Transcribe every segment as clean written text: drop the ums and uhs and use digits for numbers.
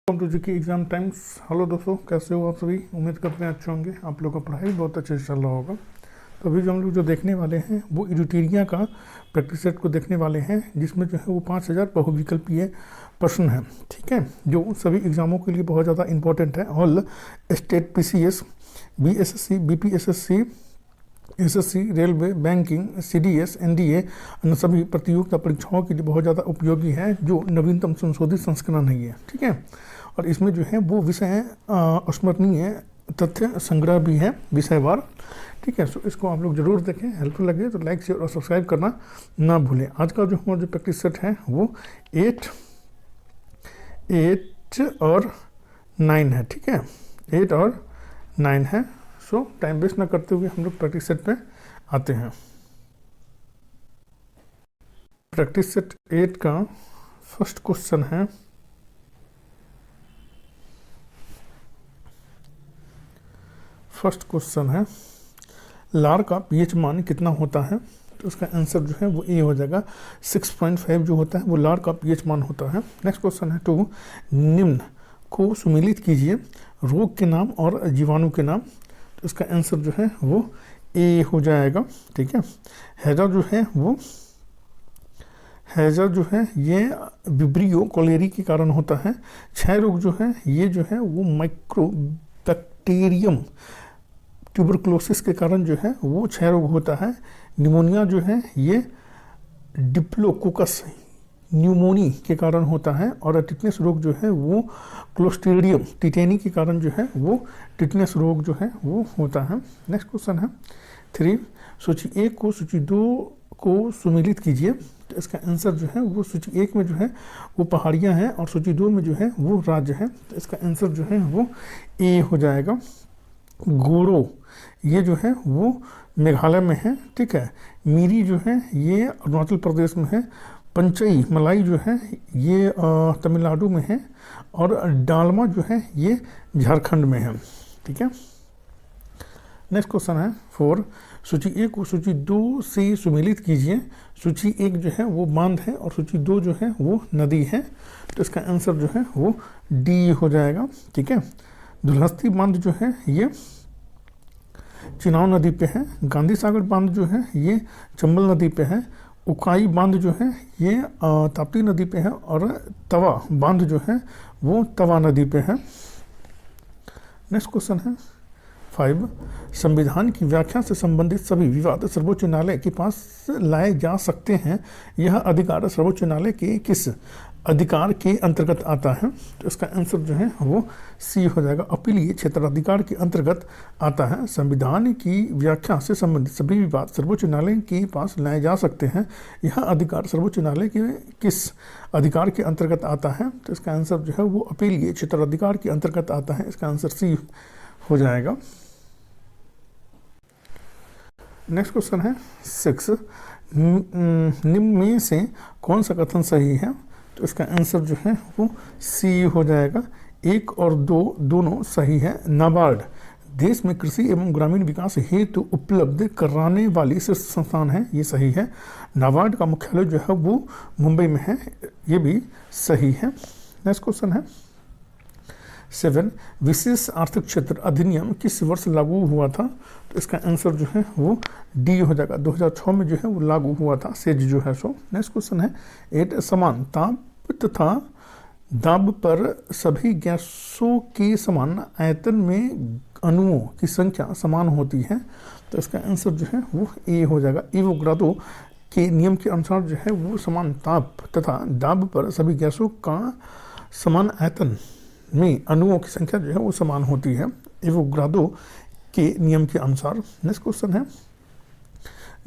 Welcome to GK exam times. Hello दोस्तों, कैसे हो आप सभी? उम्मीद करते हैं अच्छे होंगे। आप लोगों का पढ़ाई बहुत अच्छे से चल रहा होगा। तो अभी जो हम लोग जो देखने वाले हैं वो एडिटोरिया का प्रैक्टिस सेट को देखने वाले हैं, जिसमें जो है वो 5000 बहुविकल्पीय प्रश्न हैं। ठीक है, जो सभी एग्जामों के लिए बहुत ज़्यादा इंपॉर्टेंट है। All state PCS, BSSC, BPSSC, SSC, railway, banking, CDS, NDA, अन्य सभी प्रतियोगिता परीक्षाओं के लिए बहुत ज़्यादा उपयोगी है, जो नवीनतम संशोधित संस्करण है ये। ठीक है, और इसमें जो है वो विषय स्मरणीय तथ्य संग्रह भी है विषयवार। ठीक है, सो इसको आप लोग जरूर देखें। हेल्पफुल लगे तो लाइक, शेयर और सब्सक्राइब करना ना भूलें। आज का जो हमारा जो प्रैक्टिस सेट है वो 8 और 9 है। ठीक है, 8 और 9 है। सो टाइम वेस्ट ना करते हुए हम लोग प्रैक्टिस सेट पे आते हैं। प्रैक्टिस सेट 8 का फर्स्ट क्वेश्चन है, लार का पीएच मान कितना होता है? तो उसका आंसर जो है वो ए हो जाएगा। 6.5 जो होता है वो लार का पीएच मान होता है। नेक्स्ट क्वेश्चन है 2, निम्न को सुमेलित कीजिए, रोग के नाम और जीवाणु के नाम। तो इसका आंसर जो है वो ए हो जाएगा। ठीक है, हैजा जो है ये विब्रियो कोलेरी के कारण होता है। क्षय रोग जो है ये जो है वो माइक्रोबैक्टीरियम ट्यूबरकुलोसिस के कारण जो है वो क्षय रोग होता है। निमोनिया जो है ये डिप्लोकोकस न्यूमोनी के कारण होता है। और टिटनेस रोग जो है वो क्लोस्ट्रीडियम टिटेनी के कारण जो है वो टिटनेस रोग जो है वो होता है। नेक्स्ट क्वेश्चन है 3, सूची 1 को सूची 2 को सुमेलित कीजिए। तो इसका आंसर जो है वो सूची 1 में जो है वो पहाड़ियाँ हैं और सूची 2 में जो है वो राज्य है। तो इसका आंसर जो है वो ए हो जाएगा। गोरो ये जो है वो मेघालय में है। ठीक है, मीरी जो है ये अरुणाचल प्रदेश में है। पंचई मलाई जो है ये तमिलनाडु में है। और डालमा जो है ये झारखंड में है। ठीक है, नेक्स्ट क्वेश्चन है 4, सूची 1 को सूची 2 से सुमेलित कीजिए। सूची 1 जो है वो बांध है और सूची 2 जो है वो नदी है। तो इसका आंसर जो है वो डी हो जाएगा। ठीक है, दुल्हस्ती बांध जो है ये चिनाव नदी पे है। गांधी सागर बांध जो है ये चंबल नदी पे है। उकाई बांध जो है ये ताप्ती नदी पे है। और तवा बांध जो है वो तवा नदी पे है। नेक्स्ट क्वेश्चन है 5, संविधान की व्याख्या से संबंधित सभी विवाद सर्वोच्च न्यायालय के पास लाए जा सकते हैं। यह अधिकार सर्वोच्च न्यायालय के किस अधिकार के अंतर्गत आता है? तो इसका आंसर जो है वो सी हो जाएगा। अपीलीय क्षेत्राधिकार के अंतर्गत आता है। संविधान की व्याख्या से संबंधित सभी विवाद सर्वोच्च न्यायालय के पास लाए जा सकते हैं। यह अधिकार सर्वोच्च न्यायालय के किस अधिकार के अंतर्गत आता है? तो इसका आंसर जो है वो अपीलीय क्षेत्राधिकार के अंतर्गत आता है। इसका आंसर सी हो जाएगा। नेक्स्ट क्वेश्चन है 6, निम्न में से कौन सा कथन सही है? तो इसका आंसर जो है वो सी हो जाएगा। 1 और 2 दोनों सही है। नाबार्ड देश में कृषि एवं ग्रामीण विकास हेतु उपलब्ध कराने वाली शीर्ष संस्थान है, ये सही है। नाबार्ड का मुख्यालय जो है वो मुंबई में है, ये भी सही है। नेक्स्ट क्वेश्चन है 7, विशेष आर्थिक क्षेत्र अधिनियम किस वर्ष लागू हुआ था? तो इसका आंसर जो है वो डी हो जाएगा। 2006 में जो है वो लागू हुआ था, सेज जो है सो। नेक्स्ट क्वेश्चन है 8, समान ताप तथा दाब पर सभी गैसों के समान आयतन में अणुओं की संख्या समान होती है। तो इसका आंसर जो है वो ए हो जाएगा। एवोगाड्रो के नियम के अनुसार जो है वो समान ताप तथा दाब पर सभी गैसों का समान आयतन में अणुओं की संख्या जो है वो समान होती है, एवोगाड्रो के नियम के अनुसार। नेक्स्ट क्वेश्चन है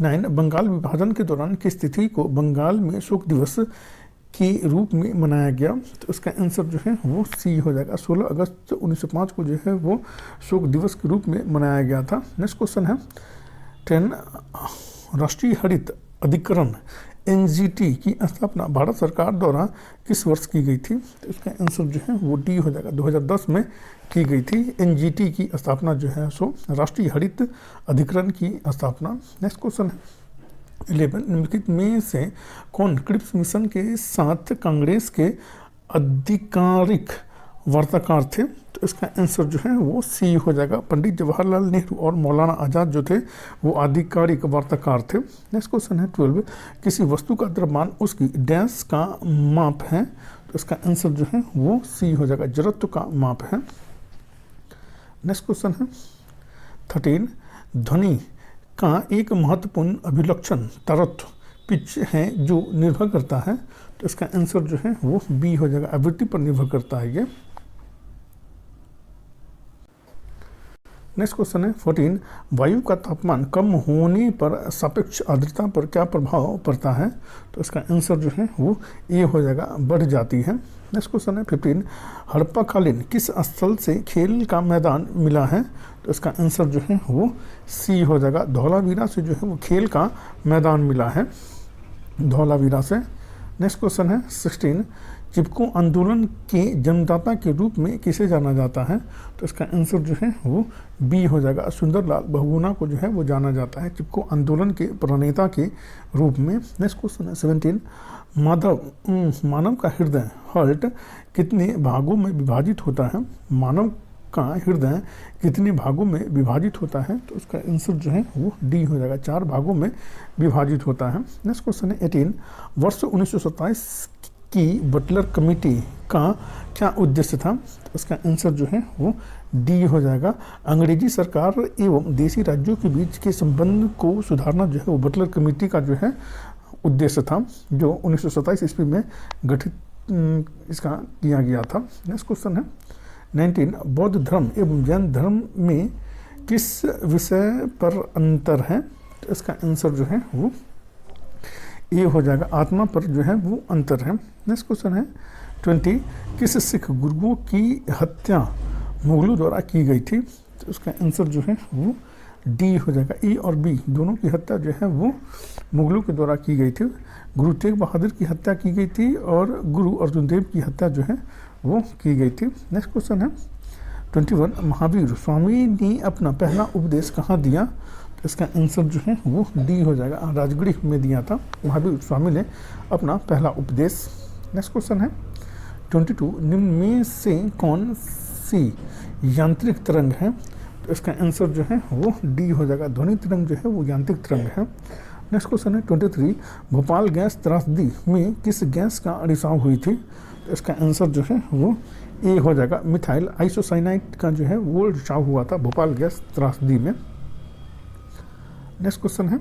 9, बंगाल विभाजन के दौरान किस तिथि को बंगाल में शोक दिवस के रूप में मनाया गया? तो इसका आंसर जो है वो सी हो जाएगा। 16 अगस्त 1905 को जो है वो शोक दिवस के रूप में मनाया गया था। नेक्स्ट क्वेश्चन है 10, राष्ट्रीय हरित अधिकरण एनजीटी की स्थापना भारत सरकार द्वारा किस वर्ष की गई थी? तो इसका आंसर जो है वो डी हो जाएगा। 2010 में की गई थी एनजीटी की स्थापना जो है सो राष्ट्रीय हरित अधिकरण की स्थापना। नेक्स्ट क्वेश्चन है 11, निम्नलिखित में से कौन क्रिप्स मिशन के साथ कांग्रेस के आधिकारिक वार्ताकार थे, तो इसका आंसर जो है वो सी हो जाएगा। पंडित जवाहरलाल नेहरू और मौलाना आज़ाद जो थे वो आधिकारिक वार्ताकार थे। नेक्स्ट क्वेश्चन है 12, किसी वस्तु का द्रव्यमान उसकी डैश का माप है, तो इसका आंसर जो है वो सी हो जाएगा, जड़त्व का माप है। नेक्स्ट क्वेश्चन है 13, ध्वनि का एक महत्वपूर्ण अभिलक्षण तारत्व पिच है जो निर्भर करता है, तो इसका आंसर जो है वो बी हो जाएगा, आवृत्ति पर निर्भर करता है ये। नेक्स्ट क्वेश्चन है 14, वायु का तापमान कम होने पर सापेक्ष आर्द्रता पर क्या प्रभाव पड़ता है, तो इसका आंसर जो है वो ए हो जाएगा, बढ़ जाती है। नेक्स्ट क्वेश्चन है 15, हड़प्पाकालीन किस स्थल से खेल का मैदान मिला है, तो इसका आंसर जो है वो सी हो जाएगा, धौलावीरा से जो है वो खेल का मैदान मिला है, धौलावीरा से। नेक्स्ट क्वेश्चन है 16, चिपको आंदोलन के जन्मदाता के रूप में किसे जाना जाता है, तो इसका आंसर जो है वो बी हो जाएगा, सुंदरलाल बहुगुणा को जो है वो जाना जाता है चिपको आंदोलन के प्रणेता के रूप में। नेक्स्ट क्वेश्चन है 17, मानव का हृदय हार्ट कितने भागों में विभाजित होता है, मानव का हृदय कितने भागों में विभाजित होता है, तो उसका आंसर जो है वो डी हो जाएगा, 4 भागों में विभाजित होता है। नेक्स्ट क्वेश्चन है 18, वर्ष 1927 की बटलर कमेटी का क्या उद्देश्य था, तो उसका आंसर जो है वो डी हो जाएगा, अंग्रेजी सरकार एवं देशी राज्यों के बीच के संबंध को सुधारना जो है वो बटलर कमेटी का जो है उद्देश्य था, जो 1927 ईस्वी में गठित इसका किया गया था। नेक्स्ट क्वेश्चन है 19, बौद्ध धर्म एवं जैन धर्म में किस विषय पर अंतर है, तो इसका आंसर जो है वो ए हो जाएगा, आत्मा पर जो है वो अंतर है। नेक्स्ट क्वेश्चन है 20, किस सिख गुरुओं की हत्या मुगलों द्वारा की गई थी, तो उसका आंसर जो है वो डी हो जाएगा, ए और बी दोनों की हत्या जो है वो मुगलों के द्वारा की गई थी। गुरु तेग बहादुर की हत्या की गई थी और गुरु अर्जुन देव की हत्या जो है वो की गई थी। नेक्स्ट क्वेश्चन है 21, महावीर स्वामी ने अपना पहला उपदेश कहाँ दिया, तो इसका आंसर जो है वो डी हो जाएगा, राजगढ़ में दिया था महावीर स्वामी ने अपना पहला उपदेश। नेक्स्ट क्वेश्चन है 22, निम्न में से कौन सी यांत्रिक तरंग है, तो इसका आंसर जो है वो डी हो जाएगा, ध्वनि तरंग जो है वो यांत्रिक तरंग है। नेक्स्ट क्वेश्चन है 23, भोपाल गैस त्रासदी में किस गैस का रिसाव हुई थी, तो इसका आंसर जो है वो ए हो जाएगा, मिथाइल आइसोसाइनाइड का जो है वो रिसाव हुआ था भोपाल गैस त्रासदी में। नेक्स्ट क्वेश्चन है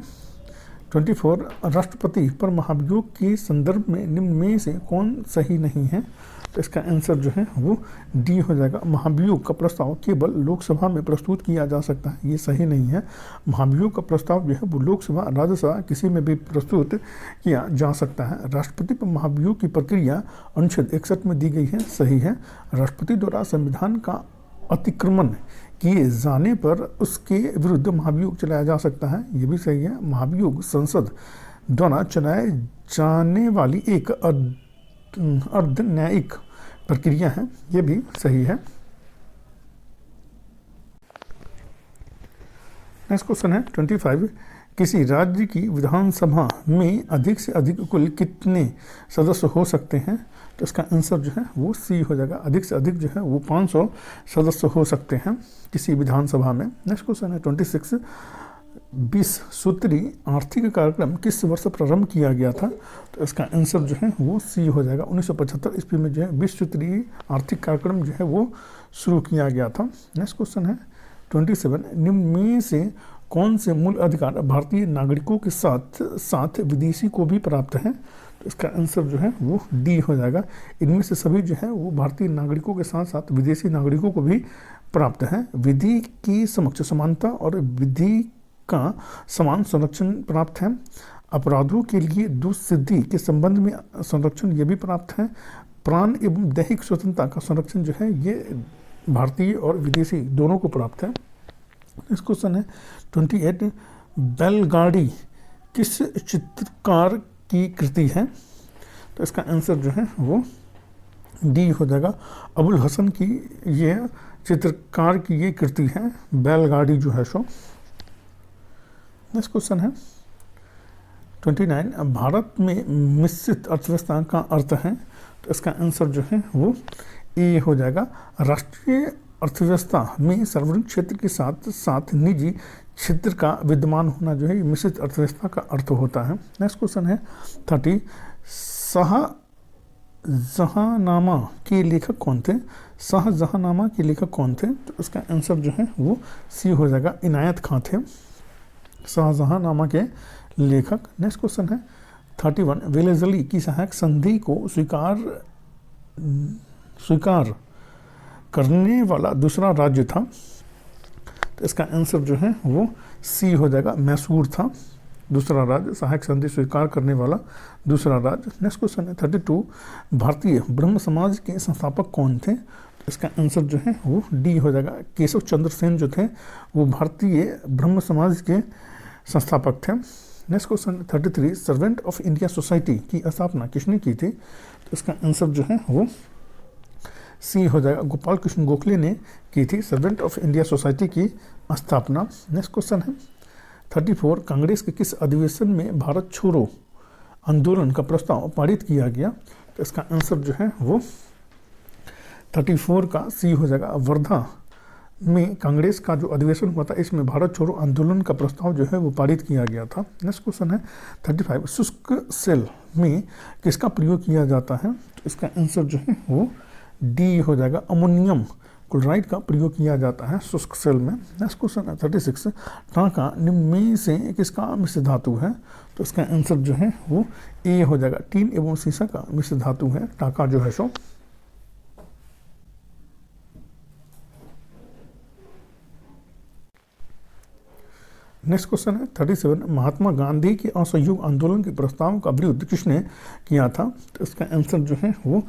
24, राष्ट्रपति पर महाभियोग के संदर्भ में निम्न में से कौन सही नहीं है, तो इसका आंसर जो है वो डी हो जाएगा, महाभियोग का प्रस्ताव केवल लोकसभा में प्रस्तुत किया जा सकता है, ये सही नहीं है। महाभियोग का प्रस्ताव जो है वो लोकसभा राज्यसभा किसी में भी प्रस्तुत किया जा सकता है। राष्ट्रपति पर महाभियोग की प्रक्रिया अनुच्छेद 61 में दी गई है, सही है। राष्ट्रपति द्वारा संविधान का अतिक्रमण किए जाने पर उसके विरुद्ध महाभियोग चलाया जा सकता है, ये भी सही है। महाभियोग संसद द्वारा चलाए जाने वाली एक अर्ध न्यायिक प्रक्रिया है, ये भी सही है। नेक्स्ट क्वेश्चन है 25, किसी राज्य की विधानसभा में अधिक से अधिक कुल कितने सदस्य हो सकते हैं, तो इसका आंसर जो है वो सी हो जाएगा, अधिक से अधिक जो है वो 500 सदस्य हो सकते हैं किसी विधानसभा में। नेक्स्ट क्वेश्चन है 26, 20 सूत्री आर्थिक कार्यक्रम किस वर्ष प्रारंभ किया गया था, तो इसका आंसर जो है वो सी हो जाएगा, 1975 ईस्वी में जो है 20 सूत्री आर्थिक कार्यक्रम जो है वो शुरू किया गया था। नेक्स्ट क्वेश्चन है 27, निम्न में से कौन से मूल अधिकार भारतीय नागरिकों के साथ साथ विदेशी को भी प्राप्त हैं, तो इसका आंसर जो है वो डी हो जाएगा, इनमें से सभी जो है वो भारतीय नागरिकों के साथ साथ विदेशी नागरिकों को भी प्राप्त हैं। विधि की समक्ष समानता और विधि का समान संरक्षण प्राप्त है। अपराधों के लिए दुष्सिद्धि के संबंध में संरक्षण ये भी प्राप्त है। प्राण एवं दैहिक स्वतंत्रता का संरक्षण जो है ये भारतीय और विदेशी दोनों को प्राप्त है। नेक्स्ट क्वेश्चन है 28, बैलगाड़ी किस चित्रकार की कृति है, तो इसका आंसर जो है वो डी हो जाएगा, अबुल हसन की ये चित्रकार की ये कृति है, बैलगाड़ी जो है सो। नेक्स्ट क्वेश्चन है 29, भारत में मिश्रित अर्थव्यवस्था का अर्थ है, तो इसका आंसर जो है वो ए हो जाएगा। राष्ट्रीय अर्थव्यवस्था में सार्वजनिक क्षेत्र के साथ साथ निजी क्षेत्र का विद्यमान होना जो है मिश्रित अर्थव्यवस्था का अर्थ होता है। नेक्स्ट क्वेश्चन है 30, शाहजहांनामा के लेखक कौन थे? शाहजहांनामा के लेखक कौन थे? तो इसका आंसर जो है वो सी हो जाएगा, इनायत खां थे शाहजहांनामा के लेखक। नेक्स्ट क्वेश्चन है 31, वेलेज़ली की सहायक संधि को स्वीकार करने वाला दूसरा राज्य था। तो इसका आंसर जो है वो सी हो जाएगा, मैसूर था दूसरा राज्य, सहायक संधि स्वीकार करने वाला दूसरा राज्य। नेक्स्ट क्वेश्चन है 32, भारतीय ब्रह्म समाज के संस्थापक कौन थे? तो इसका आंसर जो है वो डी हो जाएगा, केशव चंद्र सेन जो थे वो भारतीय ब्रह्म समाज के संस्थापक थे। Next question 33, servant of India society की स्थापना किसने की थी? तो इसका आंसर जो है वो सी हो जाएगा, गोपाल कृष्ण गोखले ने की थी सर्वेंट ऑफ इंडिया सोसाइटी की स्थापना। नेक्स्ट क्वेश्चन है 34, कांग्रेस के किस अधिवेशन में भारत छोड़ो आंदोलन का प्रस्ताव पारित किया गया? तो इसका आंसर जो है वो 34 का सी हो जाएगा, वर्धा में कांग्रेस का जो अधिवेशन हुआ था इसमें भारत छोड़ो आंदोलन का प्रस्ताव जो है वो पारित किया गया था। नेक्स्ट क्वेश्चन है 35, शुष्क सेल में किसका प्रयोग किया जाता है? तो इसका आंसर जो है वो डी हो जाएगा, अमोनियम क्लोराइड का प्रयोग किया जाता है शुष्क सेल में। नेक्स्ट क्वेश्चन है 36, टांका निम्न में से किसका मिश्र धातु है? तो इसका आंसर जो है वो ए हो जाएगा, टीन एवं सीसा का मिश्र धातु है टांका जो है सो। नेक्स्ट क्वेश्चन है 37, महात्मा गांधी के असहयोग आंदोलन के प्रस्ताव का विरोध किसने किया था? तो इसका आंसर जो है वो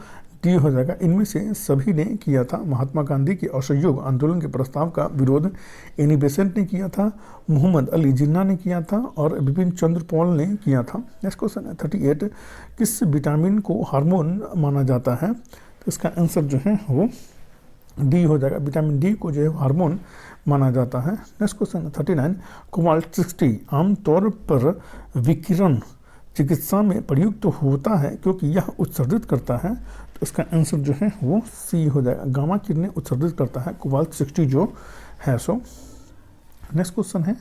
डी हो जाएगा, इनमें से सभी ने किया था। महात्मा गांधी के असहयोग आंदोलन के प्रस्ताव का विरोध एनी बेसेंट ने किया था, मोहम्मद अली जिन्ना ने किया था और बिपिन चंद्र पॉल ने किया था। नेक्स्ट क्वेश्चन है 38, किस विटामिन को हार्मोन माना जाता है? तो इसका आंसर जो है वो डी हो जाएगा, विटामिन डी को जो है हार्मोन माना जाता है। नेक्स्ट क्वेश्चन है 39, कोबाल्ट 60 आमतौर पर विकिरण चिकित्सा में प्रयुक्त होता है क्योंकि यह उत्सर्जित करता है। तो इसका आंसर जो है वो सी हो जाएगा, गामा किरणें उत्सर्जित करता है कोबाल्ट 60 जो है सो। नेक्स्ट क्वेश्चन है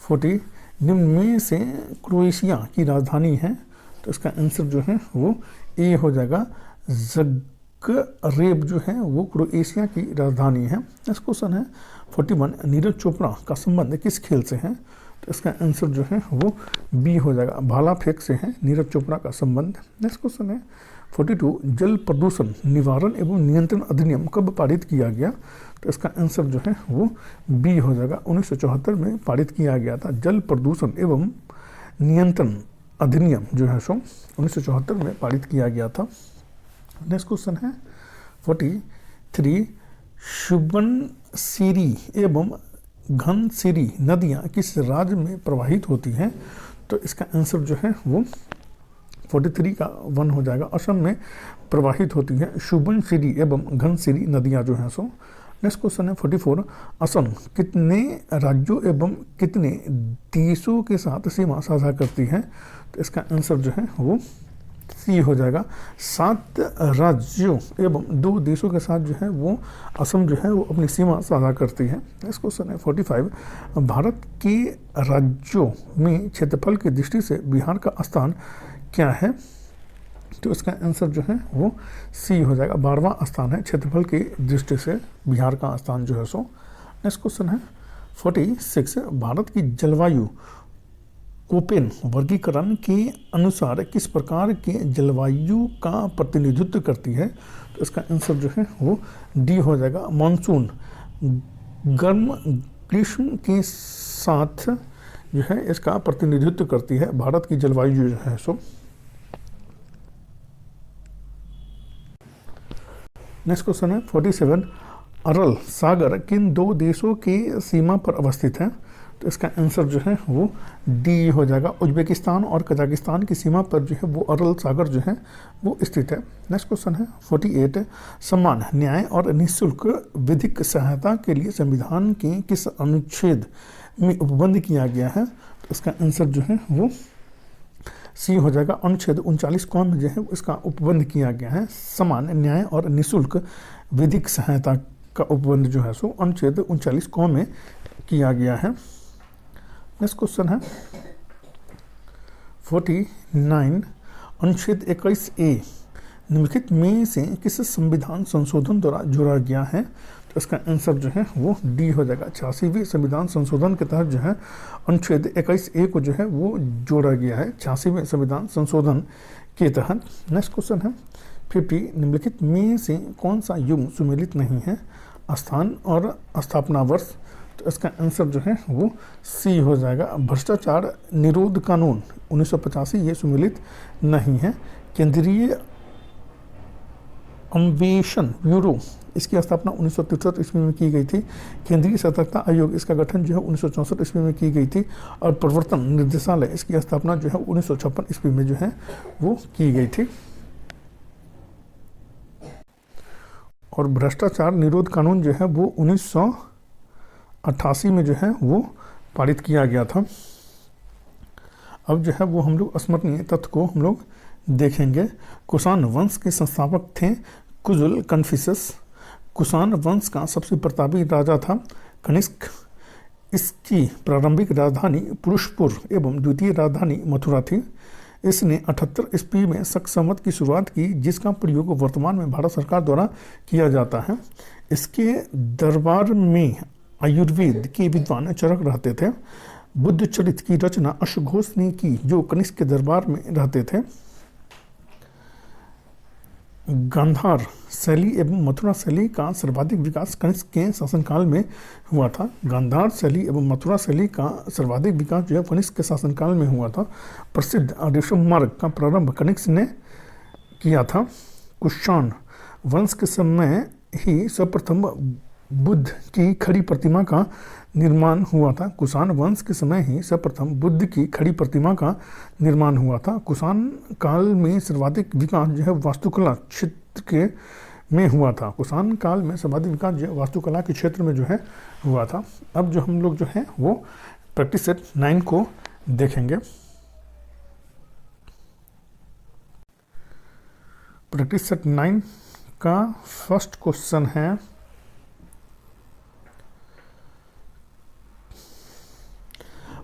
40, निम्न में से क्रोएशिया की राजधानी है? तो इसका आंसर जो है वो ए हो जाएगा, ज़ग्रेब जो है वो क्रोएशिया की राजधानी है। नेक्स्ट क्वेश्चन है 41, नीरज चोपड़ा का संबंध किस खेल से है? तो इसका आंसर जो है वो बी हो जाएगा, भाला फेंक से है नीरज चोपड़ा का संबंध। नेक्स्ट क्वेश्चन है 42, जल प्रदूषण निवारण एवं नियंत्रण अधिनियम कब पारित किया गया? तो इसका आंसर जो है वो बी हो जाएगा, 1974 में पारित किया गया था जल प्रदूषण एवं नियंत्रण अधिनियम जो है सो 1974 में पारित किया गया था। नेक्स्ट क्वेश्चन है 43, सुबनसिरी एवं घनसिरी नदियाँ किस राज्य में प्रवाहित होती हैं? तो इसका आंसर जो है वो 43 का 1 हो जाएगा, असम में प्रवाहित होती है सुबनसिरी एवं घनसिरी नदियाँ जो हैं सो। नेक्स्ट क्वेश्चन है 44, असम कितने राज्यों एवं कितने देशों के साथ सीमा साझा करती है? तो इसका आंसर जो है वो सी हो जाएगा, 7 राज्यों एवं 2 देशों के साथ जो है वो असम जो है वो अपनी सीमा साझा करती है। नेक्स्ट क्वेश्चन है 45, भारत के राज्यों में क्षेत्रफल की दृष्टि से बिहार का स्थान क्या है? तो इसका आंसर जो है वो सी हो जाएगा, 12वां स्थान है क्षेत्रफल की दृष्टि से बिहार का स्थान जो है सो। नेक्स्ट क्वेश्चन है 46, भारत की जलवायु कोपेन वर्गीकरण के अनुसार किस प्रकार के जलवायु का प्रतिनिधित्व करती है? तो इसका आंसर जो है वो डी हो जाएगा, मानसून गर्म ग्रीष्म के साथ जो है इसका प्रतिनिधित्व करती है भारत की जलवायु जो है सो। नेक्स्ट क्वेश्चन है 47, अरल सागर किन 2 देशों के सीमा पर अवस्थित है? तो इसका आंसर जो है वो डी हो जाएगा, उज्बेकिस्तान और कजाकिस्तान की सीमा पर जो है वो अरल सागर जो है वो स्थित है। नेक्स्ट क्वेश्चन है 48, सम्मान न्याय और निःशुल्क विधिक सहायता के लिए संविधान के किस अनुच्छेद में उपबंध किया गया है? तो इसका आंसर जो है वो सी हो जाएगा। अनुच्छेद 39 क में जो है इसका उपबंध किया गया है, समान न्याय और निःशुल्क विधिक सहायता का उपबंध जो है सो अनुच्छेद 39 क में किया गया है। नेक्स्ट क्वेश्चन है 49, अनुच्छेद 21A निम्नलिखित में से किस संविधान संशोधन द्वारा जोड़ा गया है? तो इसका आंसर जो है वो डी हो जाएगा। 86वें संविधान संशोधन के तहत जो है अनुच्छेद 21A को जो है वो जोड़ा गया है 86वें संविधान संशोधन के तहत। नेक्स्ट क्वेश्चन है 50, निम्नलिखित में से कौन सा युग सुमेलित नहीं है? स्थान और स्थापना वर्ष। तो इसका आंसर जो है वो सी हो जाएगा। भ्रष्टाचार निरोध कानून 1985 ये सुमेलित नहीं है। केंद्रीय अन्वेषण ब्यूरो इसकी स्थापना 1963 ईस्वी में की गई थी। केंद्रीय सतर्कता आयोग इसका गठन जो है 1964 ईस्वी में की गई थी। और प्रवर्तन निर्देशालय इसकी स्थापना जो है 1956 ईस्वी में जो है वो की गई थी। और भ्रष्टाचार निरोध कानून जो है वो 1988 में जो है वो पारित किया गया था। अब जो है वो हम लोग स्मरणीय तथ्य को हम लोग देखेंगे। कुषाण वंश के संस्थापक थे कुजुल कन्फ्यूशस। कुषाण वंश का सबसे प्रतापी राजा था कनिष्क। इसकी प्रारंभिक राजधानी पुरुषपुर एवं द्वितीय राजधानी मथुरा थी। इसने 78 ईस्वी में शक संवत की शुरुआत की, जिसका प्रयोग वर्तमान में भारत सरकार द्वारा किया जाता है। इसके दरबार में आयुर्वेद के विद्वान चरक रहते थे। बुद्ध चरित की रचना अश्वघोष ने की, जो कनिष्क के दरबार में रहते थे। गांधार शैली एवं मथुरा शैली का सर्वाधिक विकास कनिष्क के शासनकाल में हुआ था। गांधार शैली एवं मथुरा शैली का सर्वाधिक विकास जो है कनिष्क के शासनकाल में हुआ था। प्रसिद्ध रेशम मार्ग का प्रारंभ कनिष्क ने किया था। कुषाण वंश के समय ही सर्वप्रथम बुद्ध की खड़ी प्रतिमा का निर्माण हुआ था। कुषाण वंश के समय ही सर्वप्रथम बुद्ध की खड़ी प्रतिमा का निर्माण हुआ था। कुषाण काल में सर्वाधिक विकास जो है वास्तुकला क्षेत्र के में हुआ था। कुषाण काल में सर्वाधिक विकास जो है वास्तुकला के क्षेत्र में जो है हुआ था। अब जो हम लोग जो है वो प्रैक्टिस सेट 9 को देखेंगे। प्रैक्टिस सेट 9 का फर्स्ट क्वेश्चन है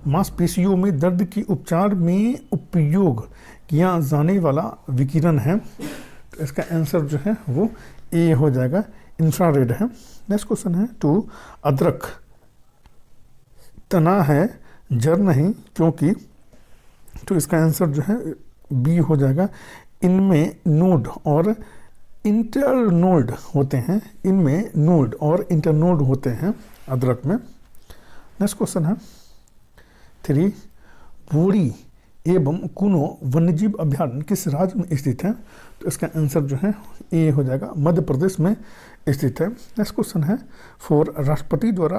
मांसपेशियों में दर्द के उपचार में उपयोग किया जाने वाला विकिरण है। तो इसका आंसर जो है वो ए हो जाएगा, इंफ्रारेड है। नेक्स्ट क्वेश्चन है 2, अदरक तना है जड़ नहीं क्योंकि। तो इसका आंसर जो है बी हो जाएगा। इनमें नोड और इंटरनोड होते हैं। इनमें नोड और इंटरनोड होते हैं अदरक में। नेक्स्ट क्वेश्चन है 3, बोरी एवं कुनो वन्यजीव अभ्यारण्य किस राज्य में स्थित है? तो इसका आंसर जो है ए हो जाएगा, मध्य प्रदेश में स्थित है। नेक्स्ट क्वेश्चन है 4, राष्ट्रपति द्वारा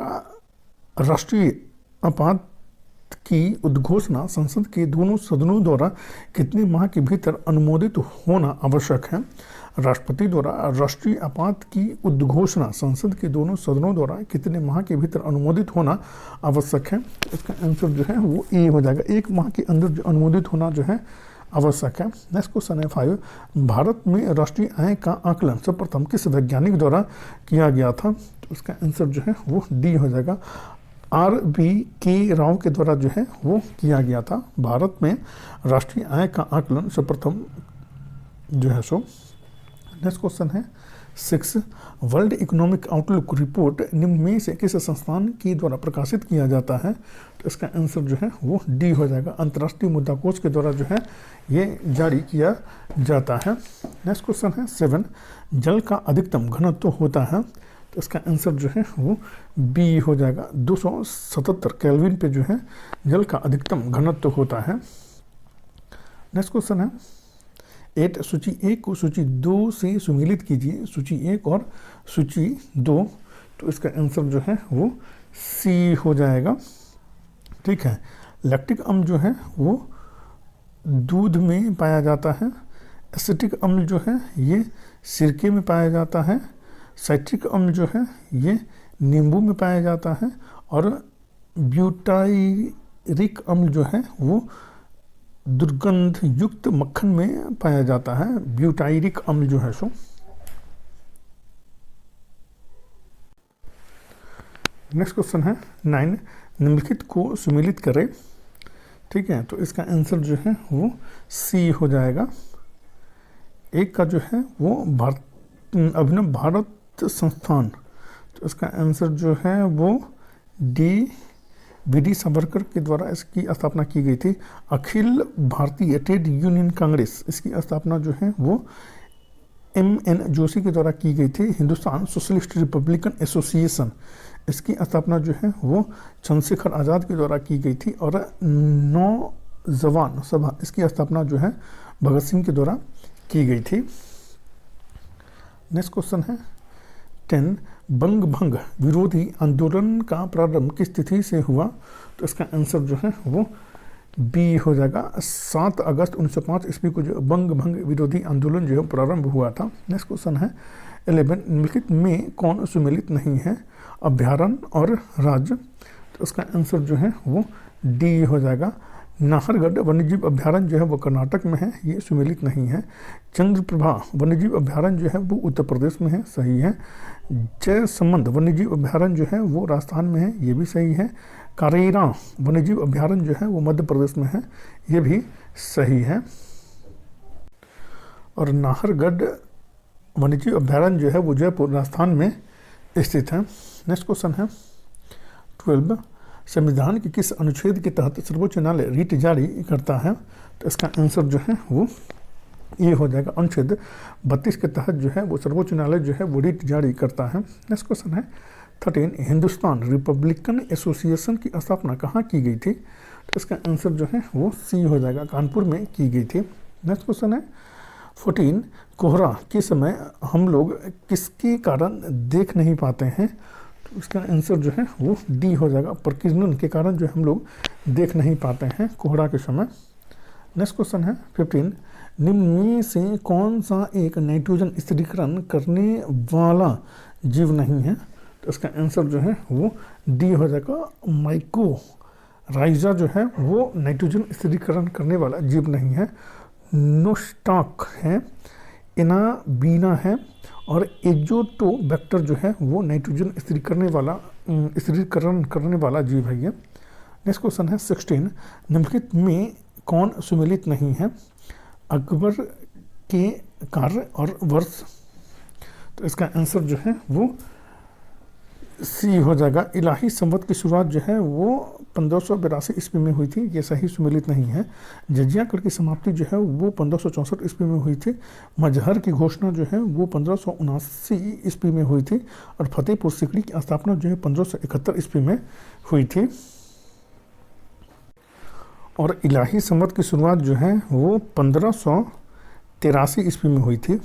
राष्ट्रीय आपात की उद्घोषणा संसद के दोनों सदनों द्वारा कितने माह के भीतर अनुमोदित होना आवश्यक है? राष्ट्रपति द्वारा राष्ट्रीय आपात की उद्घोषणा संसद के दोनों सदनों द्वारा कितने माह के भीतर अनुमोदित होना आवश्यक है? इसका आंसर जो है वो ए हो जाएगा, 1 माह के अंदर जो अनुमोदित होना जो है आवश्यक है। नेक्स्ट क्वेश्चन है 5, भारत में राष्ट्रीय आय का आकलन सर्वप्रथम किस वैज्ञानिक द्वारा किया गया था? तो उसका आंसर जो है वो डी हो जाएगा, RBK राव के द्वारा जो है वो किया गया था। भारत में राष्ट्रीय आय का आकलन सर्वप्रथम जो है सो। नेक्स्ट क्वेश्चन है 6, वर्ल्ड इकोनॉमिक आउटलुक रिपोर्ट निम्न में से किस संस्थान के द्वारा प्रकाशित किया जाता है? तो इसका आंसर जो है वो डी हो जाएगा, अंतर्राष्ट्रीय मुद्रा कोष के द्वारा जो है ये जारी किया जाता है। नेक्स्ट क्वेश्चन है 7, जल का अधिकतम घनत्व होता है? तो इसका आंसर जो है वो बी हो जाएगा, 277 केल्विन पे जो है जल का अधिकतम घनत्व होता है। नेक्स्ट क्वेश्चन है 8, सूची 1 को सूची 2 से सुमेलित कीजिए, सूची 1 और सूची 2। तो इसका आंसर जो है वो सी हो जाएगा। ठीक है, लैक्टिक अम्ल जो है वो दूध में पाया जाता है। एसिटिक अम्ल जो है ये सिरके में पाया जाता है। साइट्रिक अम्ल जो है ये नींबू में पाया जाता है। और ब्यूटायरिक अम्ल जो है वो दुर्गंध युक्त मक्खन में पाया जाता है? ब्यूटायरिक अम्ल जो है सो। नेक्स्ट क्वेश्चन है 9, निम्नलिखित को सुमेलित करें। ठीक है, तो इसका आंसर जो है वो सी हो जाएगा। एक का जो है वो अभिनव भारत संस्थान, तो इसका आंसर जो है वो डी, वी.डी. सावरकर के द्वारा इसकी स्थापना की गई थी। अखिल भारतीय ट्रेड यूनियन कांग्रेस, इसकी स्थापना जो है वो M.N. जोशी के द्वारा की गई थी। हिंदुस्तान सोशलिस्ट रिपब्लिकन एसोसिएशन, इसकी स्थापना जो है वो चंद्रशेखर आज़ाद के द्वारा की गई थी। और नौजवान सभा, इसकी स्थापना जो है भगत सिंह के द्वारा की गई थी। नेक्स्ट क्वेश्चन है 10, बंग भंग विरोधी आंदोलन का प्रारंभ किस तिथि से हुआ? तो इसका आंसर जो है वो बी हो जाएगा। 7 अगस्त 1905 ईस्वी को जो बंग भंग विरोधी आंदोलन जो है प्रारंभ हुआ था। नेक्स्ट क्वेश्चन है 11, निम्नलिखित में कौन सुमेलित नहीं है? अभ्यारण्य और राज्य, तो उसका आंसर जो है वो डी हो जाएगा। नाहरगढ़ वन्यजीव अभ्यारण्य जो है वो कर्नाटक में है, ये सुमेलित नहीं है। चंद्रप्रभा वन्यजीव अभ्यारण्य जो है वो उत्तर प्रदेश में है, सही है। जयसमंद वन्यजीव अभ्यारण्य जो है वो राजस्थान में है, ये भी सही है। कारेरा वन्यजीव अभ्यारण्य जो है वो मध्य प्रदेश में है, ये भी सही है। और नाहरगढ़ वन्यजीव अभ्यारण्य जो है वो जयपुर राजस्थान में स्थित है। नेक्स्ट क्वेश्चन है 12, संविधान के किस अनुच्छेद के तहत सर्वोच्च न्यायालय रिट जारी करता है? तो इसका आंसर जो है वो ये हो जाएगा। अनुच्छेद 32 के तहत जो है वो सर्वोच्च न्यायालय जो है वो रिट जारी करता है। नेक्स्ट क्वेश्चन है 13, हिंदुस्तान रिपब्लिकन एसोसिएशन की स्थापना कहाँ की गई थी? तो इसका आंसर जो है वो सी हो जाएगा, कानपुर में की गई थी। नेक्स्ट क्वेश्चन है 14, कोहरा के समय हम लोग किसके कारण देख नहीं पाते हैं? तो इसका आंसर जो है वो डी हो जाएगा, प्रकीर्णन के कारण जो हम लोग देख नहीं पाते हैं कोहरा के समय। नेक्स्ट क्वेश्चन है 15, निम्न में से कौन सा एक नाइट्रोजन स्थिरीकरण करने वाला जीव नहीं है? तो इसका आंसर जो है वो डी हो जाएगा, माइकोराइजा जो है वो नाइट्रोजन स्थिरीकरण करने वाला जीव नहीं है। नोस्टॉक है, एनाबीना है और एजोटोबैक्टर जो है वो नाइट्रोजन स्थिरीकरण करने वाला जीव है ये। नेक्स्ट क्वेश्चन है 16, निम्नलिखित में कौन सुमेलित नहीं है? अकबर के कार्य और वर्ष, तो इसका आंसर जो है वो सी हो जाएगा। इलाही संवत की शुरुआत जो है वो 1582 ईस्वी में हुई थी, ये सही सुमेलित नहीं है। जजिया कर की समाप्ति जो है वो 1564 ईस्वी में हुई थी। मजहर की घोषणा जो है वो 1579 ईस्वी में हुई थी और फतेहपुर सीकरी की स्थापना जो है 1571 ईस्वी में हुई थी। और इलाही संवत की शुरुआत जो है वो 1583 ईस्वी में हुई थी,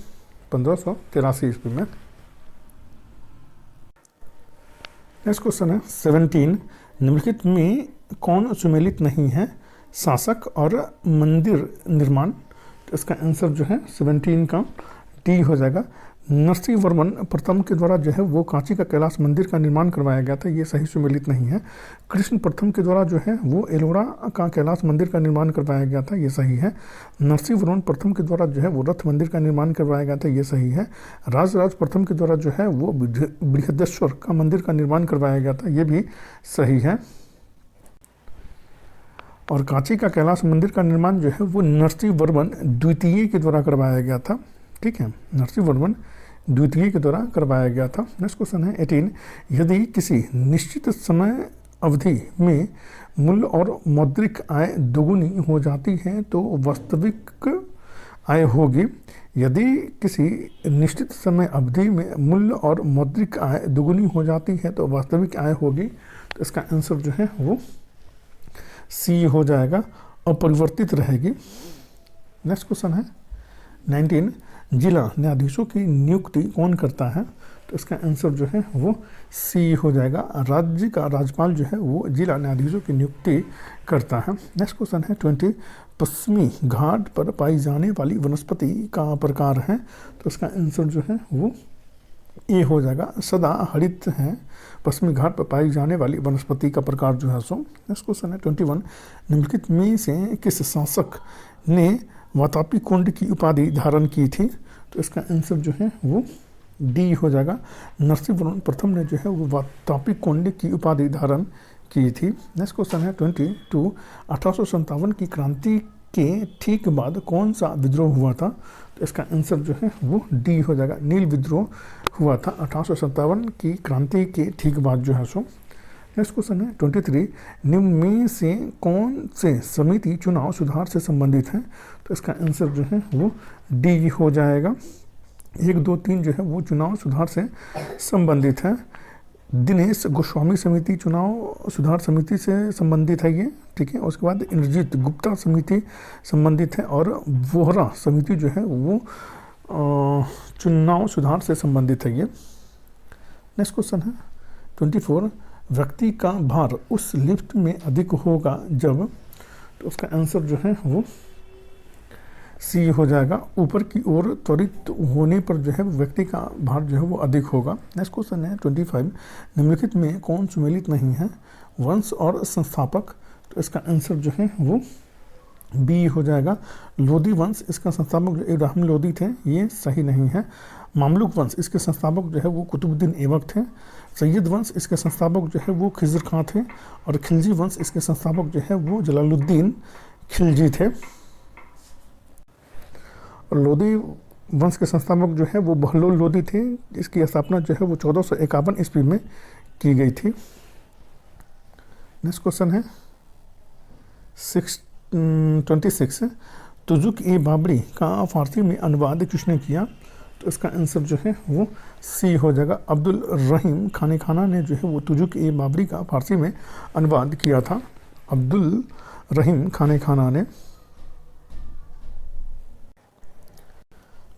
1583 ईस्वी में। नेक्स्ट क्वेश्चन है 17, निम्नलिखित में कौन सुमेलित नहीं है? शासक और मंदिर निर्माण, तो इसका आंसर जो है 17 का डी हो जाएगा। नरसिंहवर्मन प्रथम के द्वारा जो है वो कांची का कैलाश मंदिर का निर्माण करवाया गया था, ये सही सुमेलित नहीं है। कृष्ण प्रथम के द्वारा जो है वो एलोरा का कैलाश मंदिर का निर्माण करवाया गया था, ये सही है। नरसिंहवर्मन प्रथम के द्वारा जो है वो रथ मंदिर का निर्माण करवाया गया था, ये सही है। राजराज प्रथम के द्वारा जो है वो बृहदेश्वर का मंदिर का निर्माण करवाया गया था, ये भी सही है। और कांची का कैलाश मंदिर का निर्माण जो है वो नरसिंहवर्मन द्वितीय के द्वारा करवाया गया था, ठीक है, नरसिंहवर्मन द्वितीय के द्वारा करवाया गया था। नेक्स्ट क्वेश्चन है 18, यदि किसी निश्चित समय अवधि में मूल्य और मौद्रिक आय दोगुनी हो जाती है तो वास्तविक आय होगी। यदि किसी निश्चित समय अवधि में मूल्य और मौद्रिक आय दोगुनी हो जाती है तो वास्तविक आय होगी, तो इसका आंसर जो है वो सी हो जाएगा, अपरिवर्तित रहेगी। नेक्स्ट क्वेश्चन है 19, जिला न्यायाधीशों की नियुक्ति कौन करता है? तो इसका आंसर जो है वो सी हो जाएगा, राज्य का राज्यपाल जो है वो जिला न्यायाधीशों की नियुक्ति करता है। नेक्स्ट क्वेश्चन है 20, पश्चिमी घाट पर पाई जाने वाली वनस्पति का प्रकार है? तो इसका आंसर जो है वो ए हो जाएगा। सदा हरित है पश्चिमी घाट पर पाई जाने वाली वनस्पति का प्रकार जो है सो। नेक्स्ट क्वेश्चन है 21, निम्नलिखित में से किस शासक ने वातापी कुंड की उपाधि धारण की थी? तो इसका आंसर जो है वो डी हो जाएगा। नरसिंहवर्मन प्रथम ने जो है वो वातापी कुंड की उपाधि धारण की थी। नेक्स्ट क्वेश्चन है 22, 1857 की क्रांति के ठीक बाद कौन सा विद्रोह हुआ था? तो इसका आंसर जो है वो डी हो जाएगा। नील विद्रोह हुआ था 1857 की क्रांति के ठीक बाद जो है सो। नेक्स्ट क्वेश्चन है 23, निम्न में से कौन से समिति चुनाव सुधार से संबंधित है? तो इसका आंसर जो है वो डी हो जाएगा। 1, 2, 3 जो है वो चुनाव सुधार से संबंधित है। दिनेश गोस्वामी समिति चुनाव सुधार समिति से संबंधित है ये, ठीक है। उसके बाद इंद्रजीत गुप्ता समिति संबंधित है और वोहरा समिति जो है वो चुनाव सुधार से संबंधित है ये। नेक्स्ट क्वेश्चन है 24, व्यक्ति का भार उस लिफ्ट में अधिक होगा जब? तो उसका आंसर जो है वो सी हो जाएगा। ऊपर की ओर त्वरित होने पर जो है व्यक्ति का भार जो है वो अधिक होगा। नेक्स्ट क्वेश्चन है 25, निम्नलिखित में कौन सुमेलित नहीं है? वंश और संस्थापक। तो इसका आंसर जो है वो बी हो जाएगा। लोधी वंश इसका संस्थापक जो इब्राहिम लोधी थे, ये सही नहीं है। मामलुक वंश इसके संस्थापक जो है वो कुतुबुद्दीन ऐबक थे। सैयद वंश इसके संस्थापक जो है वो खिज़र खां थे और खिलजी वंश इसके संस्थापक जो है वो जलालुद्दीन खिलजी थे। और लोधी वंश के संस्थापक जो है वो बहलोल लोधी थे। इसकी स्थापना जो है वो 1451 ईस्वी में की गई थी। नेक्स्ट क्वेश्चन है 26, तुजुक ए बाबरी का फारसी में अनुवाद किसने किया? तो इसका आंसर जो है वो सी हो जाएगा। अब्दुल रहीम खाने खाना ने जो है वो तुजुक ए बाबरी का फारसी में अनुवाद किया था। अब्दुल रहीम खाने खाना ने।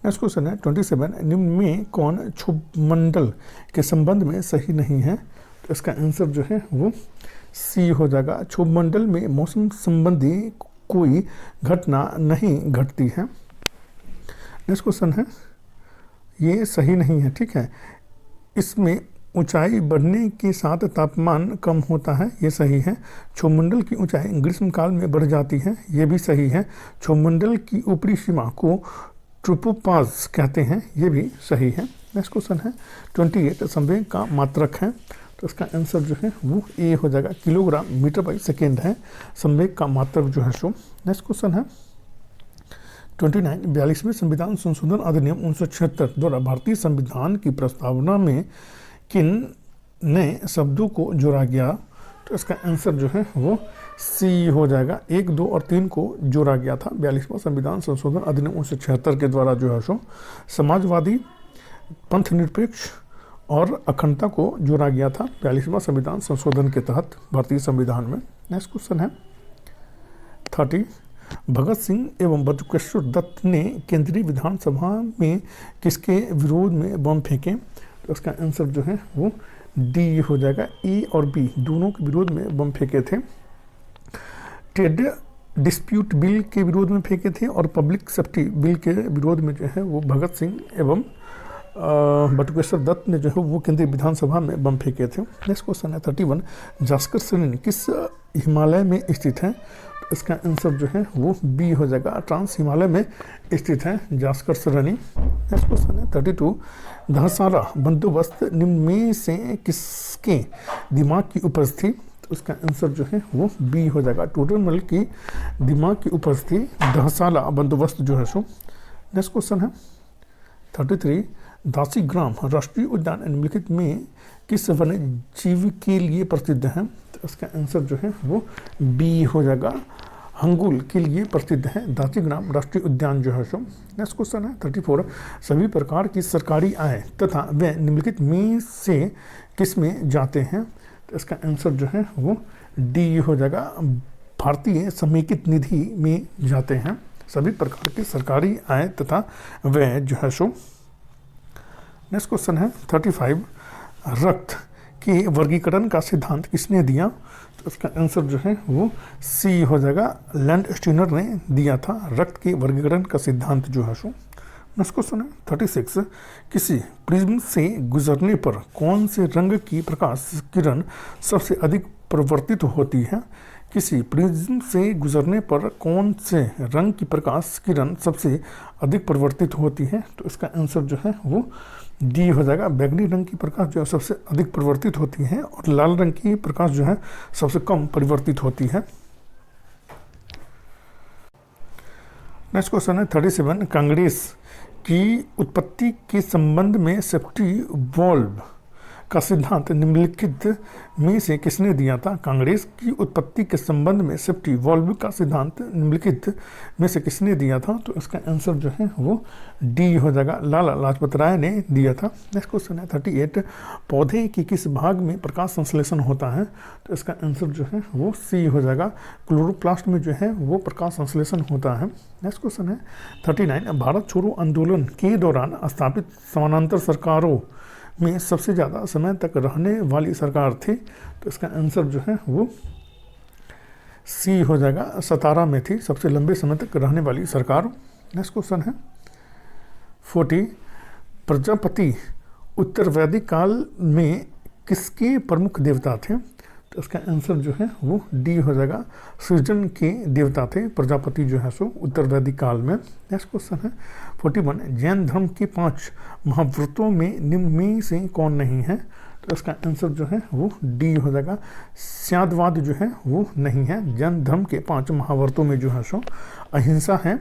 नेक्स्ट क्वेश्चन है 27, निम्न में कौन क्षोभमंडल के संबंध में सही नहीं है? तो इसका आंसर जो है वो सी हो जाएगा। क्षोभमंडल में मौसम संबंधी कोई घटना नहीं घटती है। नेक्स्ट क्वेश्चन है, ये सही नहीं है, ठीक है। इसमें ऊंचाई बढ़ने के साथ तापमान कम होता है, ये सही है। क्षोभमंडल की ऊंचाई ग्रीष्मकाल में बढ़ जाती है, ये भी सही है। क्षोभमंडल की ऊपरी सीमा को ट्रोपोपॉज कहते हैं, ये भी सही है। नेक्स्ट क्वेश्चन है 28, संवेग का मात्रक है। तो इसका आंसर जो है वो ए हो जाएगा। किलोग्राम मीटर बाई सेकेंड है संवेग का मात्रक जो है सो। नेक्स्ट क्वेश्चन है 29, 42वें संविधान संशोधन अधिनियम 1976 द्वारा भारतीय संविधान की प्रस्तावना में किन नए शब्दों को जोड़ा गया? तो इसका आंसर जो है वो सी हो जाएगा। 1, 2 और 3 को जोड़ा गया था 42वां संविधान संशोधन अधिनियम 1976 के द्वारा जो है सो। समाजवादी, पंथ निरपेक्ष और अखंडता को जोड़ा गया था 42वां संविधान संशोधन के तहत भारतीय संविधान में। नेक्स्ट क्वेश्चन है 30, भगत सिंह एवं बटुकेश्वर दत्त ने केंद्रीय विधानसभा में किसके विरोध में बम फेंके? तो इसका आंसर जो है वो डी हो जाएगा। ए और बी दोनों के विरोध में बम फेंके थे। ट्रेड डिस्प्यूट बिल के विरोध में फेंके थे और पब्लिक सेफ्टी बिल के विरोध में जो है वो भगत सिंह एवं बटुकेश्वर दत्त ने जो है वो केंद्रीय विधानसभा में बम फेंके थे। नेक्स्ट क्वेश्चन है 31, जास्कर श्रेणी किस हिमालय में स्थित है? तो इसका आंसर जो है वो बी हो जाएगा। ट्रांस हिमालय में स्थित है जास्कर श्रेणी। नेक्स्ट क्वेश्चन है 32, धर्मशाला बंदोबस्त निम्न में से किसके दिमाग की उपज थी? तो उसका आंसर जो है वो बी हो जाएगा। टोडरमल की दिमाग की उपज थी धर्मशाला बंदोबस्त जो है सो। नेक्स्ट क्वेश्चन है 33, दासीग्राम राष्ट्रीय उद्यान निम्नलिखित में किस वन्य जीव के लिए प्रसिद्ध है? तो इसका आंसर जो है वो बी हो जाएगा। हंगुल के लिए प्रसिद्ध है दासीग्राम राष्ट्रीय उद्यान जो है सो। नेक्स्ट क्वेश्चन है 34, सभी प्रकार की सरकारी आय तथा वे निम्नलिखित में से किस में जाते हैं? तो इसका आंसर जो है वो डी हो जाएगा। भारतीय समेकित निधि में जाते हैं सभी प्रकार की सरकारी आय तथा वे जो है सो। नेक्स्ट क्वेश्चन है 35, रक्त के वर्गीकरण का सिद्धांत किसने दिया? तो इसका आंसर जो है वो सी हो जाएगा। लैंड स्टीनर ने दिया था रक्त के वर्गीकरण का सिद्धांत जो है सो। नेक्स्ट क्वेश्चन है 36, किसी प्रिज्म से गुजरने पर कौन से रंग की प्रकाश किरण सबसे अधिक परिवर्तित होती है? किसी प्रिज्म से गुजरने पर कौन से रंग की प्रकाश किरण सबसे अधिक परिवर्तित होती है? तो इसका आंसर जो है वो डी हो जाएगा। बैगनी रंग की प्रकाश जो है सबसे अधिक परिवर्तित होती है और लाल रंग की प्रकाश जो है सबसे कम परिवर्तित होती है। नेक्स्ट क्वेश्चन है 37, कांग्रेस की उत्पत्ति के संबंध में सेफ्टी वॉल्व का सिद्धांत निम्नलिखित में से किसने दिया था? कांग्रेस की उत्पत्ति के संबंध में सेफ्टी वॉल्व का सिद्धांत निम्नलिखित में से किसने दिया था? तो इसका आंसर जो है वो डी हो जाएगा, लाला लाजपत राय ने दिया था। नेक्स्ट क्वेश्चन है 38, पौधे के किस भाग में प्रकाश संश्लेषण होता है? तो इसका आंसर जो है वो सी हो जाएगा, क्लोरोप्लास्ट में जो है वो प्रकाश संश्लेषण होता है। नेक्स्ट क्वेश्चन है 39, भारत छोड़ो आंदोलन के दौरान स्थापित समानांतर सरकारों में सबसे ज़्यादा समय तक रहने वाली सरकार थी? तो इसका आंसर जो है वो सी हो जाएगा, 17 में थी सबसे लंबे समय तक रहने वाली सरकार। नेक्स्ट क्वेश्चन है 40, प्रजापति उत्तरवैदिक काल में किसके प्रमुख देवता थे? तो इसका आंसर जो है वो डी हो जाएगा, सृजन के देवता थे प्रजापति जो है सो उत्तरवैदिक काल में। नेक्स्ट क्वेश्चन है 41, जैन धर्म के 5 महाव्रतों में निम्न में से कौन नहीं है? तो इसका आंसर जो है वो डी हो जाएगा, स्यादवाद जो है वो नहीं है। जैन धर्म के 5 महाव्रतों में जो है सो अहिंसा है,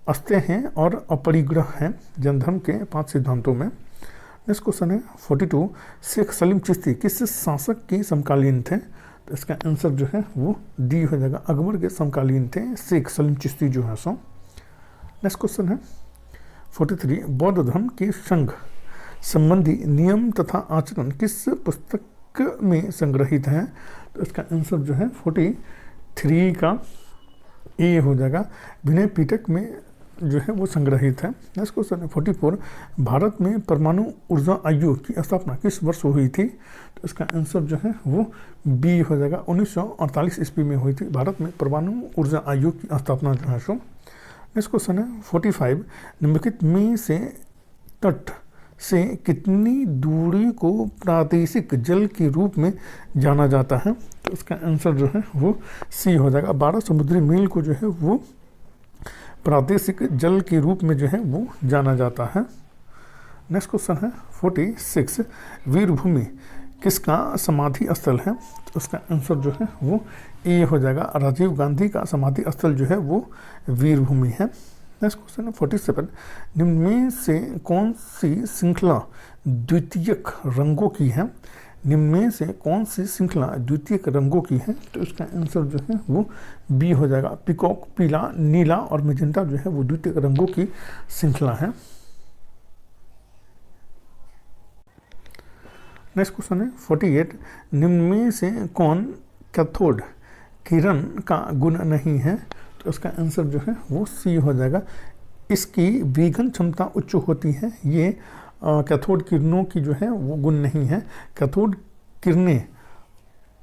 अस्तेय हैं और अपरिग्रह हैं जैन धर्म के 5 सिद्धांतों में। नेक्स्ट क्वेश्चन है 42, शेख सलीम चिश्ती किस शासक के समकालीन थे? तो इसका आंसर जो है वो डी हो जाएगा, अकबर के समकालीन थे शेख सलीम चिश्ती जो है सो। नेक्स्ट क्वेश्चन है 43, बौद्ध धर्म के संघ संबंधी नियम तथा आचरण किस पुस्तक में संग्रहित हैं? तो इसका आंसर जो है 43 का ए हो जाएगा, विनय पिटक में जो है वो संग्रहित है। नेक्स्ट क्वेश्चन है 44, भारत में परमाणु ऊर्जा आयोग की स्थापना किस वर्ष हुई थी? तो इसका आंसर जो है वो बी हो जाएगा, 1948 ईस्वी में हुई थी भारत में परमाणु ऊर्जा आयोग की स्थापना जो है सो। नेक्स्ट क्वेश्चन है 45, निम्नलिखित में से तट से कितनी दूरी को प्रादेशिक जल के रूप में जाना जाता है? तो इसका आंसर जो है वो सी हो जाएगा, 12 समुद्री मील को जो है वो प्रादेशिक जल के रूप में जो है वो जाना जाता है। नेक्स्ट क्वेश्चन है 46, वीरभूमि किसका समाधि स्थल है? तो उसका आंसर जो है वो ए हो जाएगा, राजीव गांधी का समाधि स्थल जो है वो वीरभूमि है। नेक्स्ट क्वेश्चन है 47, निम्न में से कौन सी श्रृंखला द्वितीयक रंगों की है? निम्न में से कौन सी श्रृंखला द्वितीयक रंगों की है? तो इसका आंसर जो है वो बी हो जाएगा, पिकॉक पीला, नीला और मैजेंटा जो है वो द्वितीयक रंगों की श्रृंखला है। नेक्स्ट क्वेश्चन है 48, निम्न में से कौन कैथोड किरण का गुण नहीं है? तो इसका आंसर जो है वो सी हो जाएगा, इसकी विघन क्षमता उच्च होती है, ये कैथोड किरणों की जो है वो गुण नहीं है। कैथोड किरणें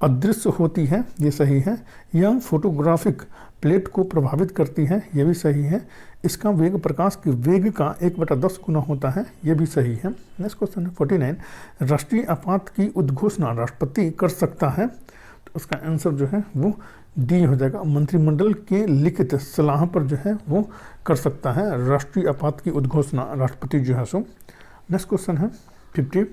अदृश्य होती है, ये सही है। यह फोटोग्राफिक प्लेट को प्रभावित करती है, ये भी सही है। इसका वेग प्रकाश के वेग का 1/10 गुना होता है, ये भी सही है। नेक्स्ट क्वेश्चन है 49, राष्ट्रीय आपात की उद्घोषणा राष्ट्रपति कर सकता है? तो उसका आंसर जो है वो डी हो जाएगा, मंत्रिमंडल के लिखित सलाह पर जो है वो कर सकता है राष्ट्रीय आपात की उद्घोषणा राष्ट्रपति जो है सो। नेक्स्ट क्वेश्चन है 50,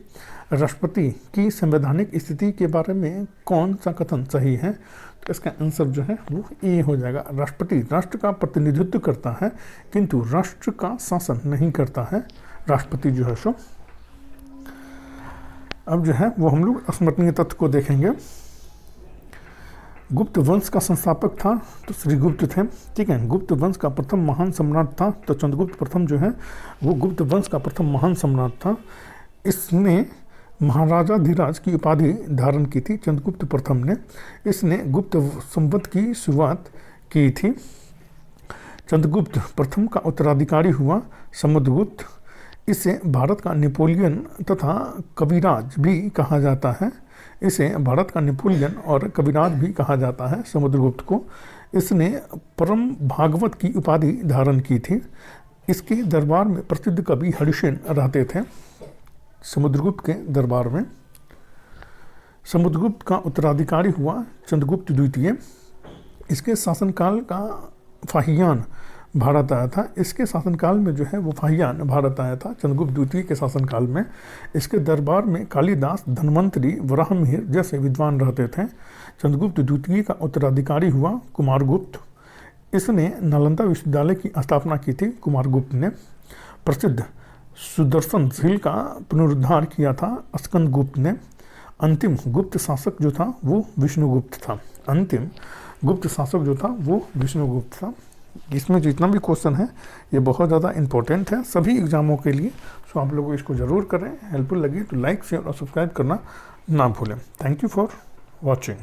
राष्ट्रपति की संवैधानिक स्थिति के बारे में कौन सा कथन सही है? तो इसका आंसर जो है वो ए हो जाएगा, राष्ट्रपति राष्ट्र का प्रतिनिधित्व करता है किंतु राष्ट्र का शासन नहीं करता है राष्ट्रपति जो है सो। अब जो है वो हम लोग स्मरणीय तथ्य को देखेंगे। गुप्त वंश का संस्थापक था तो श्रीगुप्त थे, ठीक है। गुप्त वंश का प्रथम महान सम्राट था तो चंद्रगुप्त प्रथम जो है वो गुप्त वंश का प्रथम महान सम्राट था। इसने महाराजाधिराज की उपाधि धारण की थी चंद्रगुप्त प्रथम ने। इसने गुप्त संवत की शुरुआत की थी। चंद्रगुप्त प्रथम का उत्तराधिकारी हुआ समुद्रगुप्त। इसे भारत का नेपोलियन तथा कविराज भी कहा जाता है। इसे भारत का नेपोलियन और कविराज भी कहा जाता है समुद्रगुप्त को। इसने परम भागवत की उपाधि धारण की थी। इसके दरबार में प्रसिद्ध कवि हरिसेन रहते थे। समुद्रगुप्त के दरबार में समुद्रगुप्त का उत्तराधिकारी हुआ चंद्रगुप्त द्वितीय। इसके शासनकाल का फाहियान भारत आया था। इसके शासनकाल में जो है वो फाहियान भारत आया था चंद्रगुप्त द्वितीय के शासनकाल में। इसके दरबार में कालिदास, धन्वंतरि, वराहमिहिर जैसे विद्वान रहते थे। चंद्रगुप्त द्वितीय का उत्तराधिकारी हुआ कुमारगुप्त। इसने नालंदा विश्वविद्यालय की स्थापना की थी। कुमारगुप्त ने प्रसिद्ध सुदर्शन झील का पुनरुद्धार किया था स्कंदगुप्त ने। अंतिम गुप्त शासक जो था वो विष्णुगुप्त था। अंतिम गुप्त शासक जो था वो विष्णुगुप्त था। इसमें जितना भी क्वेश्चन है ये बहुत ज़्यादा इंपॉर्टेंट है सभी एग्जामों के लिए। सो आप लोग इसको ज़रूर करें। हेल्पफुल लगी तो लाइक, शेयर और सब्सक्राइब करना ना भूलें। Thank you for watching.